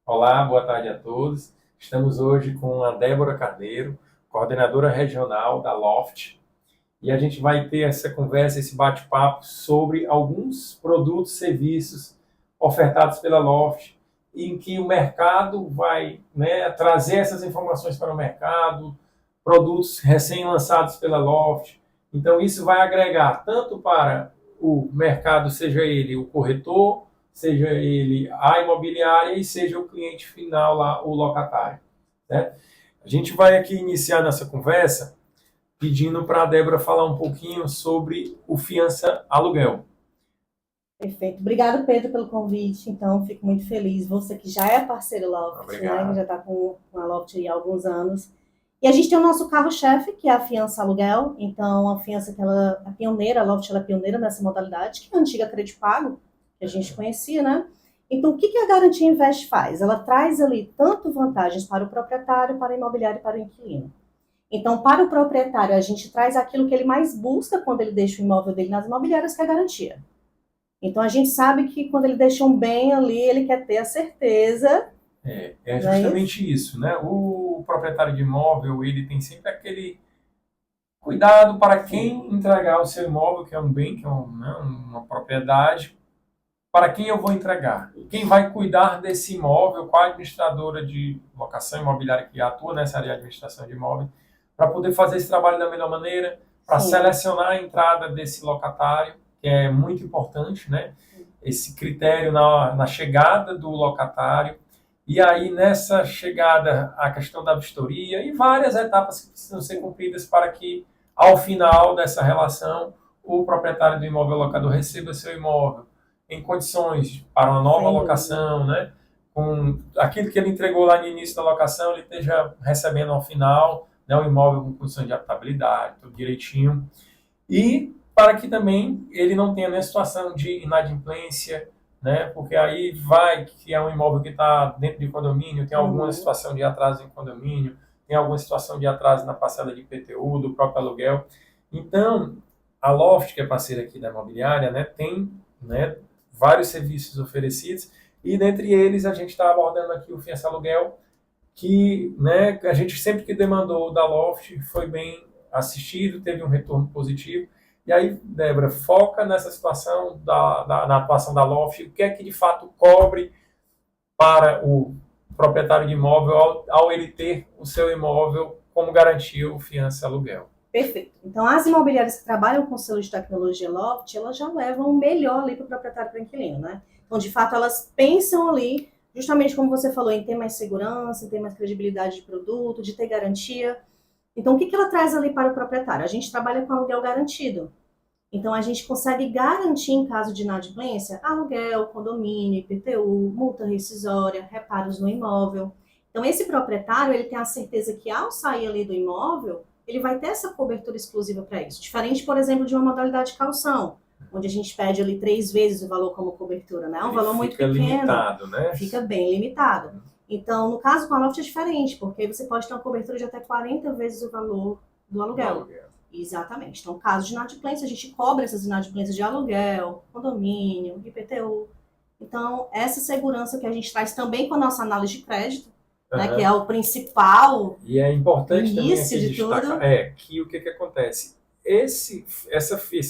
Olá, boa tarde a todos. Estamos hoje com a Débora Carneiro, coordenadora regional da Loft, e a gente vai ter essa conversa, esse bate-papo sobre alguns produtos e serviços ofertados pela Loft, em que o mercado vai, né, trazer essas informações para o mercado, produtos recém-lançados pela Loft. Então, isso vai agregar tanto para o mercado, seja ele o corretor, seja ele a imobiliária e seja o cliente final lá, o locatário. Né? A gente vai aqui iniciar nossa conversa pedindo para a Débora falar um pouquinho sobre o fiança aluguel. Perfeito. Obrigado, Pedro, pelo convite. Então, fico muito feliz. Você que já é parceiro Loft, né? Que já Obrigado. está com a Loft aí há alguns anos. E a gente tem o nosso carro-chefe, que é a fiança aluguel. Então, a fiança que ela é pioneira, a Loft ela é pioneira nessa modalidade, que é a antiga Crédito Pago, que a gente conhecia, né? Então, o que a Garantia Invest faz? Ela traz ali tanto vantagens para o proprietário, para o imobiliário e para o inquilino. Então, para o proprietário, a gente traz aquilo que ele mais busca quando ele deixa o imóvel dele nas imobiliárias, que é a garantia. Então a gente sabe que quando ele deixa um bem ali, ele quer ter a certeza, É não é isso? justamente isso, né? O proprietário de imóvel, ele tem sempre aquele cuidado para quem entregar o seu imóvel, que é um bem, que é né, uma propriedade, para quem eu vou entregar? Quem vai cuidar desse imóvel? Qual a administradora de locação imobiliária que atua nessa área de administração de imóvel? Para poder fazer esse trabalho da melhor maneira, para Sim. selecionar a entrada desse locatário, que é muito importante, né? Esse critério na chegada do locatário. E aí, nessa chegada, a questão da vistoria e várias etapas que precisam ser cumpridas para que, ao final dessa relação, o proprietário do imóvel locador receba seu imóvel em condições para uma nova Sem dúvida. locação, né? Com aquilo que ele entregou lá no início da locação, ele esteja recebendo ao final, né, um imóvel com condições de habitabilidade, tudo direitinho. E para que também ele não tenha nenhuma situação de inadimplência, né? Porque aí vai que é um imóvel que está dentro de condomínio, tem alguma Uhum. situação de atraso em condomínio, tem alguma situação de atraso na parcela de IPTU, do próprio aluguel. Então, a Loft, que é parceira aqui da imobiliária, né, tem, né, vários serviços oferecidos e dentre eles a gente está abordando aqui o fiança aluguel, que, né, a gente sempre que demandou da Loft foi bem assistido, teve um retorno positivo. E aí, Débora, foca nessa situação na atuação da Loft, o que é que de fato cobre para o proprietário de imóvel ao ele ter o seu imóvel como garantia o fiança aluguel. Perfeito. Então, as imobiliárias que trabalham com selo de tecnologia Loft, elas já levam o melhor ali para o proprietário e para o inquilino, né? Então, de fato, elas pensam ali, justamente como você falou, em ter mais segurança, em ter mais credibilidade de produto, de ter garantia. Então, o que ela traz ali para o proprietário? A gente trabalha com aluguel garantido. Então, a gente consegue garantir, em caso de inadimplência, aluguel, condomínio, IPTU, multa rescisória, reparos no imóvel. Então, esse proprietário, ele tem a certeza que, ao sair ali do imóvel, ele vai ter essa cobertura exclusiva para isso. Diferente, por exemplo, de uma modalidade de calção, onde a gente pede ali 3 vezes o valor como cobertura, né? É um Ele valor muito fica pequeno, limitado, né? fica bem limitado. Então, no caso com a Loft é diferente, porque você pode ter uma cobertura de até 40 vezes o valor do Do aluguel. aluguel. Exatamente. Então, caso de inadimplência, a gente cobra essas inadimplências de aluguel, condomínio, IPTU. Então, essa segurança que a gente traz também com a nossa análise de crédito, né, que é Uhum. o principal E é importante também início aqui de destacar tudo. que o que, que acontece? Esse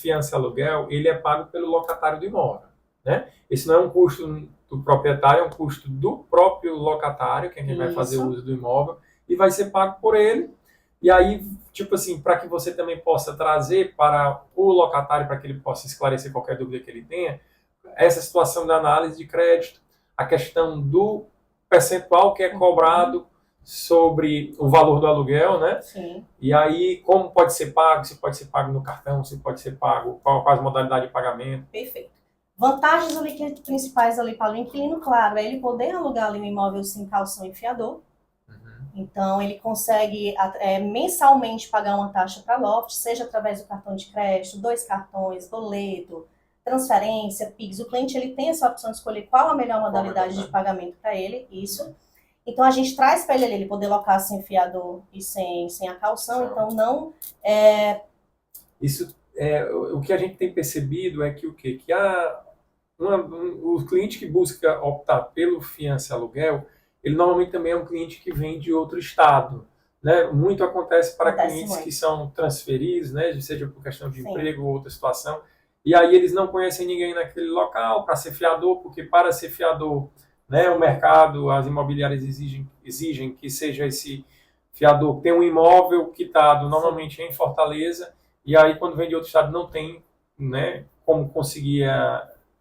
fiança aluguel, ele é pago pelo locatário do imóvel. Né? Esse não é um custo do proprietário, é um custo do próprio locatário, que é quem vai fazer o Isso. uso do imóvel, e vai ser pago por ele. E aí, tipo assim, para que você também possa trazer para o locatário, para que ele possa esclarecer qualquer dúvida que ele tenha, essa situação da análise de crédito, a questão do percentual que é Uhum. cobrado sobre o valor do aluguel, né? Sim. E aí, como pode ser pago, se pode ser pago no cartão, se pode ser pago, quais modalidades de pagamento. Perfeito. Vantagens ali principais ali para o inquilino, claro, é ele poder alugar ali um imóvel sem calção e fiador. Uhum. Então, ele consegue mensalmente pagar uma taxa para a Loft, seja através do cartão de crédito, 2 cartões, boleto, transferência, PIX. O cliente ele tem essa opção de escolher qual a melhor Qual a modalidade de modalidade? pagamento para ele, isso. Então, a gente traz para ele poder locar sem fiador e sem a calção. São. Então, não é, Isso é o que a gente tem percebido é que o quê? Que a o cliente que busca optar pelo fiança-aluguel, ele normalmente também é um cliente que vem de outro estado, né? Muito acontece para clientes que são transferidos, né? Seja por questão de emprego ou outra situação, e aí eles não conhecem ninguém naquele local para ser fiador, porque para ser fiador, né, o mercado, as imobiliárias exigem que seja esse fiador tem um imóvel quitado normalmente em Fortaleza, e aí quando vem de outro estado não tem, né, como conseguir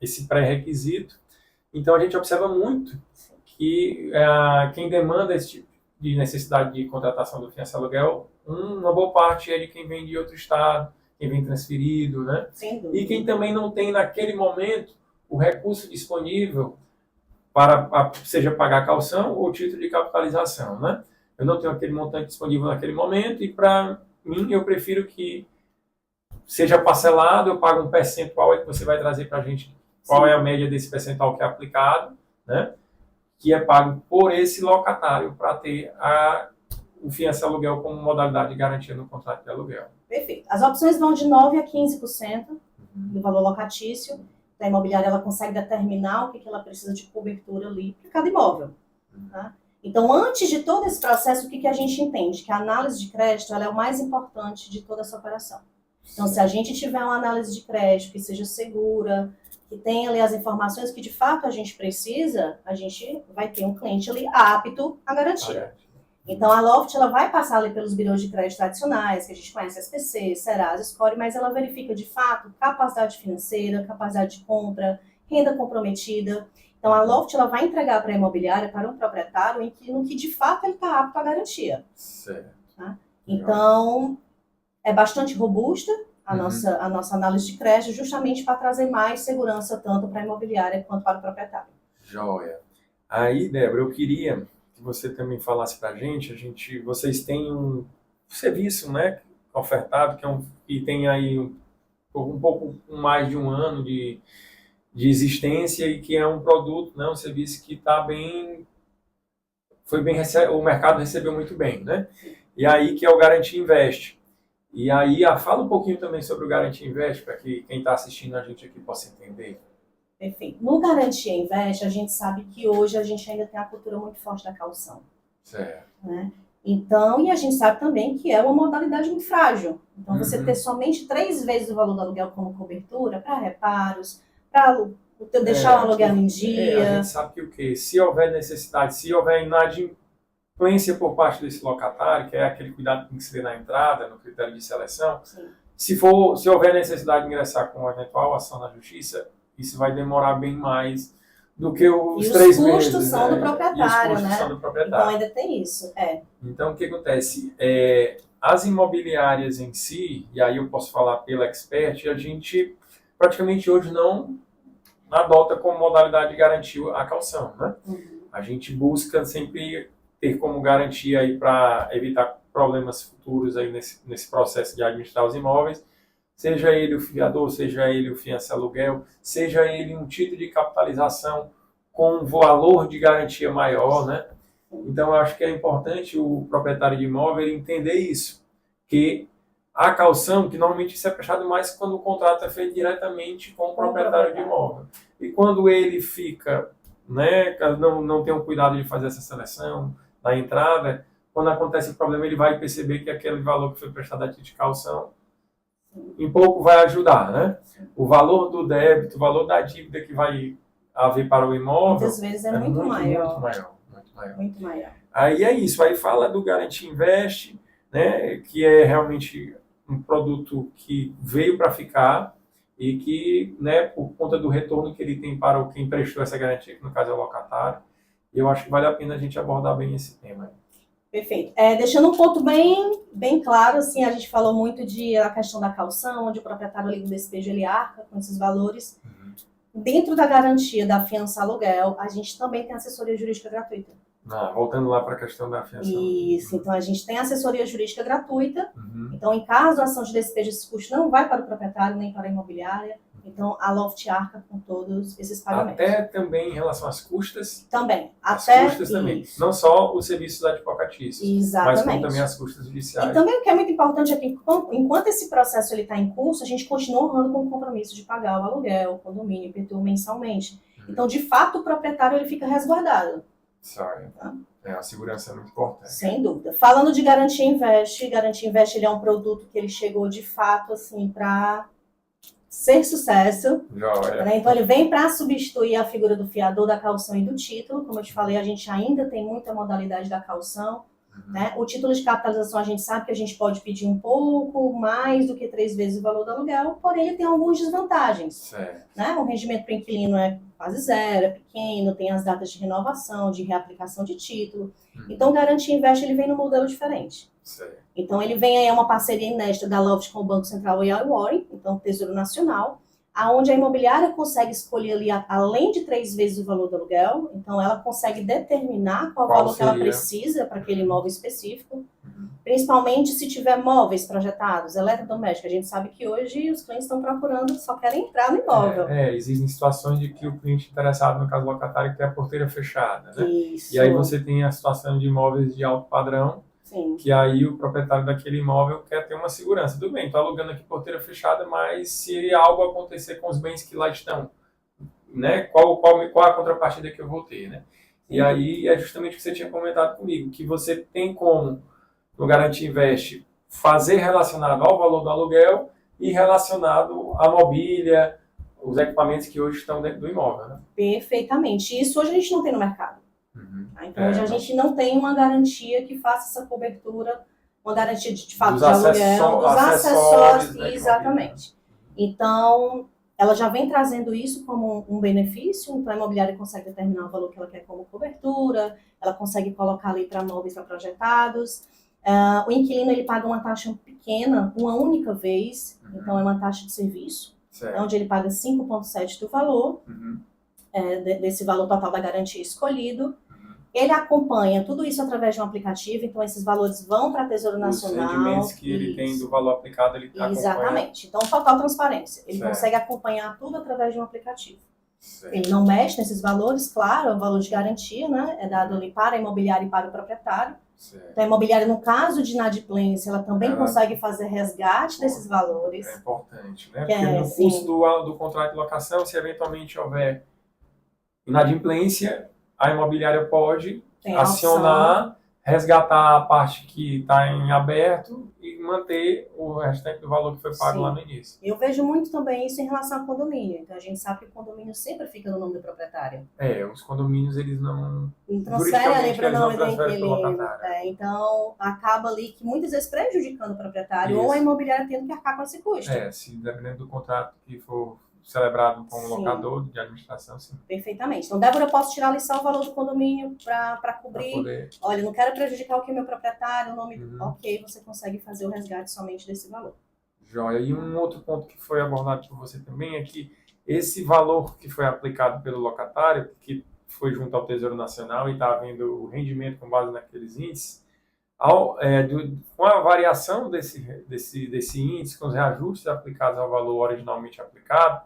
esse pré-requisito. Então a gente observa muito que quem demanda esse tipo de necessidade de contratação do fiança-aluguel, uma boa parte é de quem vem de outro estado, quem vem transferido, né? E quem também não tem naquele momento o recurso disponível para seja pagar caução ou título de capitalização, né? Eu não tenho aquele montante disponível naquele momento e para mim eu prefiro que seja parcelado, eu pago um percentual aí que você vai trazer para a gente qual é a média desse percentual que é aplicado, né? Que é pago por esse locatário para ter o fiança-aluguel como modalidade de garantia no contrato de aluguel. Perfeito. As opções vão de 9% a 15% do valor locatício. A imobiliária ela consegue determinar o que ela precisa de cobertura ali para cada imóvel. Tá? Então, antes de todo esse processo, o que a gente entende? Que a análise de crédito ela é o mais importante de toda essa operação. Então, se a gente tiver uma análise de crédito que seja segura, que tenha ali as informações que de fato a gente precisa, a gente vai ter um cliente ali apto a garantir. Então, a Loft ela vai passar ali pelos birôs de crédito tradicionais, que a gente conhece, SPC, Serasa, Score, mas ela verifica de fato capacidade financeira, capacidade de compra, renda comprometida. Então, a Loft ela vai entregar para a imobiliária, para um proprietário, no que de fato ele está apto à garantia. Certo. Tá? Então, é bastante robusta a nossa análise de crédito, justamente para trazer mais segurança tanto para a imobiliária quanto para o proprietário. Joia. Aí, Débora, eu queria que você também falasse para a gente, vocês têm um serviço, né, ofertado, que tem aí um pouco mais de um ano de existência e que é um produto, né, um serviço que está bem, o mercado recebeu muito bem, né? E aí que é o Garantia Invest. E aí, fala um pouquinho também sobre o Garantia Invest, para que quem está assistindo a gente aqui possa entender. Perfeito. No Garantia Invest, a gente sabe que hoje a gente ainda tem a cultura muito forte da caução. Certo. Né? Então, e a gente sabe também que é uma modalidade muito frágil. Então, você ter somente 3 vezes o valor do aluguel como cobertura para reparos, para deixar o aluguel em dia. A gente sabe que o quê? Se houver necessidade, se houver inadimplência por parte desse locatário, que é aquele cuidado que tem que se ter na entrada, no critério de seleção, se houver necessidade de ingressar com uma eventual ação na justiça, isso vai demorar bem mais do que os 3 meses. E os custos são do proprietário, né? São do proprietário. Então ainda tem isso. Então o que acontece? As imobiliárias em si, e aí eu posso falar pela Expert, a gente praticamente hoje não adota como modalidade de garantir a caução, né? A gente busca sempre ter como garantia aí para evitar problemas futuros aí nesse processo de administrar os imóveis, seja ele o fiador, seja ele o fiança-aluguel, seja ele um título de capitalização com um valor de garantia maior, né? Então, eu acho que é importante o proprietário de imóvel entender isso, que a caução, que normalmente isso é prestado mais quando o contrato é feito diretamente com o proprietário de imóvel. E quando ele fica, né, não tem o cuidado de fazer essa seleção na entrada, quando acontece o problema, ele vai perceber que aquele valor que foi prestado a título de caução em pouco vai ajudar, né? O valor do débito, o valor da dívida que vai haver para o imóvel muitas vezes é muito maior. Muito maior. Aí é isso, aí fala do Garantia Invest, né, que é realmente um produto que veio para ficar e que, né, por conta do retorno que ele tem para quem prestou essa garantia, que no caso é o locatário, eu acho que vale a pena a gente abordar bem esse tema. Perfeito. Deixando um ponto bem claro, assim, a gente falou muito da questão da caução, onde o proprietário ali do despejo ele arca com esses valores. Dentro da garantia da fiança-aluguel, a gente também tem assessoria jurídica gratuita. Voltando lá para a questão da fiança. Isso, então a gente tem assessoria jurídica gratuita. Então, em caso a ação de despejo, esse custo não vai para o proprietário nem para a imobiliária. Então, a Loft arca com todos esses pagamentos. Até também em relação às custas? Também. As Até custas também. isso. Não só os serviços advocatícios, mas como Exatamente. também as custas judiciais. E também o que é muito importante é que, enquanto esse processo está em curso, a gente continua honrando com o compromisso de pagar o aluguel, o condomínio, o IPTU mensalmente. Então, de fato, o proprietário ele fica resguardado. Tá? A segurança é muito importante. Sem dúvida. Falando de Garantia Invest ele é um produto que ele chegou de fato assim para ser sucesso. Né? Então ele vem para substituir a figura do fiador, da caução e do título. Como eu te falei, a gente ainda tem muita modalidade da caução. Né? O título de capitalização, a gente sabe que a gente pode pedir um pouco mais do que 3 vezes o valor do aluguel, porém ele tem algumas desvantagens. Né? O rendimento para o inquilino é quase zero, é pequeno, tem as datas de renovação, de reaplicação de título. Então, o Garantia Invest ele vem num modelo diferente. Então, ele vem aí uma parceria inédita da Loft com o Banco Central e a Warren, então Tesouro Nacional, aonde a imobiliária consegue escolher ali, além de 3 vezes o valor do aluguel, então ela consegue determinar qual valor que ela precisa para aquele imóvel específico, principalmente se tiver móveis projetados, eletrodomésticos. A gente sabe que hoje os clientes estão procurando, só querem entrar no imóvel. Existem situações de que o cliente interessado, no caso locatário, quer a porteira fechada, né? Isso. E aí você tem a situação de imóveis de alto padrão, Sim. Que aí o proprietário daquele imóvel quer ter uma segurança. Tudo bem, estou alugando aqui porteira fechada, mas se algo acontecer com os bens que lá estão, né, qual a contrapartida que eu vou ter, né? E aí é justamente o que você tinha comentado comigo, que você tem como, no Garantia Invest, fazer relacionado ao valor do aluguel e relacionado à mobília, os equipamentos que hoje estão dentro do imóvel, né? Perfeitamente. Isso hoje a gente não tem no mercado. Então, hoje a gente não tem uma garantia que faça essa cobertura, uma garantia de fato de aluguel, dos acessórios, exatamente. Então, ela já vem trazendo isso como um benefício, então a imobiliária consegue determinar o valor que ela quer como cobertura, ela consegue colocar ali para móveis, para projetados. O inquilino, ele paga uma taxa pequena, uma única vez, então é uma taxa de serviço, onde ele paga 5,7% do valor, desse valor total da garantia escolhido. Ele acompanha tudo isso através de um aplicativo, então esses valores vão para a Tesouro Nacional. Os rendimentos que ele tem do valor aplicado, ele acompanha. Exatamente. Então, total transparência. Ele consegue acompanhar tudo através de um aplicativo. Ele não mexe nesses valores, claro, é o valor de garantia, né? É dado ali para a imobiliária e para o proprietário. Então, a imobiliária, no caso de inadimplência, ela também consegue fazer resgate desses valores. É importante, né? Porque no custo do contrato de locação, se eventualmente houver inadimplência, a imobiliária pode acionar, resgatar a parte que está em aberto e manter o restante do valor que foi pago lá no início. Eu vejo muito também isso em relação ao condomínio. Então, a gente sabe que o condomínio sempre fica no nome do proprietário. Os condomínios, eles não transferem ali para o nome do inquilino. Então, acaba ali que muitas vezes prejudicando o proprietário ou a imobiliária tendo que arcar com esse custo. Se dependendo do contrato que for celebrado com o locador de administração, sim. Perfeitamente. Então, Débora, eu posso tirar ali só o valor do condomínio para cobrir. Olha, não quero prejudicar o que é meu proprietário, o nome. Ok, você consegue fazer o resgate somente desse valor. Joia. E um outro ponto que foi abordado por você também é que esse valor que foi aplicado pelo locatário, que foi junto ao Tesouro Nacional e está havendo o rendimento com base naqueles índices, com a variação desse índice, com os reajustes aplicados ao valor originalmente aplicado,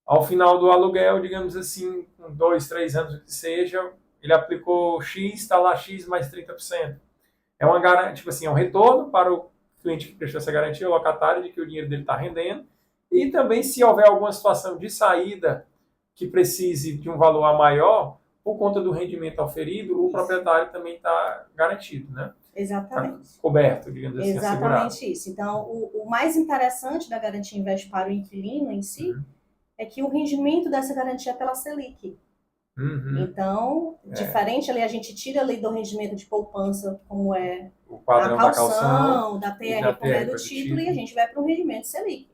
ao final do aluguel, digamos assim, com 2, 3 anos, o que seja, ele aplicou X, está lá X mais 30%. É uma garantia, tipo assim, é um retorno para o cliente que prestou essa garantia, o locatário, de que o dinheiro dele está rendendo. E também, se houver alguma situação de saída que precise de um valor a maior, por conta do rendimento auferido, o proprietário também está garantido, né? Exatamente. Tá coberto, digamos assim, exatamente assegurado. Isso. Então, o mais interessante da Garantia Invest para o inquilino em si é que o rendimento dessa garantia é pela Selic. Então, diferente ali, a gente tira ali do rendimento de poupança, como é o padrão da calção, da TR, como é do título, e a gente vai para o rendimento Selic.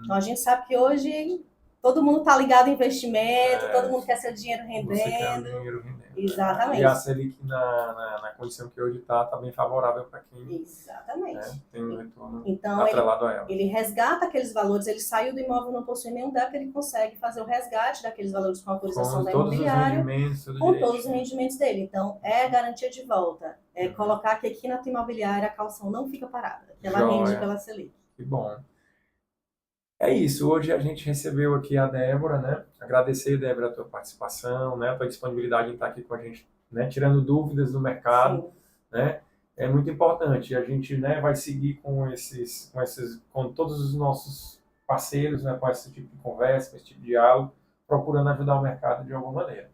Então, a gente sabe que hoje todo mundo está ligado em investimento, todo mundo quer seu dinheiro rendendo. Você quer o dinheiro rendendo. Exatamente. E a Selic, na condição que hoje está bem favorável para quem tem um retorno atrelado a ela. Ele resgata aqueles valores, ele saiu do imóvel, não possui nenhum débito, ele consegue fazer o resgate daqueles valores com autorização da imobiliária, com todos os rendimentos dele. Então, é garantia de volta. É colocar que aqui na tua imobiliária a calção não fica parada, que ela rende pela Selic. Que bom. É isso, hoje a gente recebeu aqui a Débora, né? Agradecer, Débora, a tua participação, né? A tua disponibilidade em estar aqui com a gente, né? Tirando dúvidas do mercado, Sim. né? É muito importante. A gente, né, vai seguir com todos os nossos parceiros, né? Com esse tipo de conversa, com esse tipo de diálogo, procurando ajudar o mercado de alguma maneira.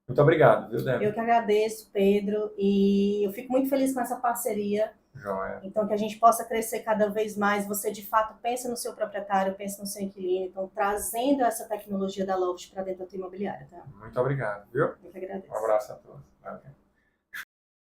Muito obrigado, viu, Eu Débora? que agradeço, Pedro, e eu fico muito feliz com essa parceria. Joia. Então, que a gente possa crescer cada vez mais. Você, de fato, pensa no seu proprietário, pensa no seu inquilino. Então, trazendo essa tecnologia da Loft para dentro da tua imobiliária, tá? Muito obrigado, viu? Eu que agradeço. Um abraço a todos. Valeu.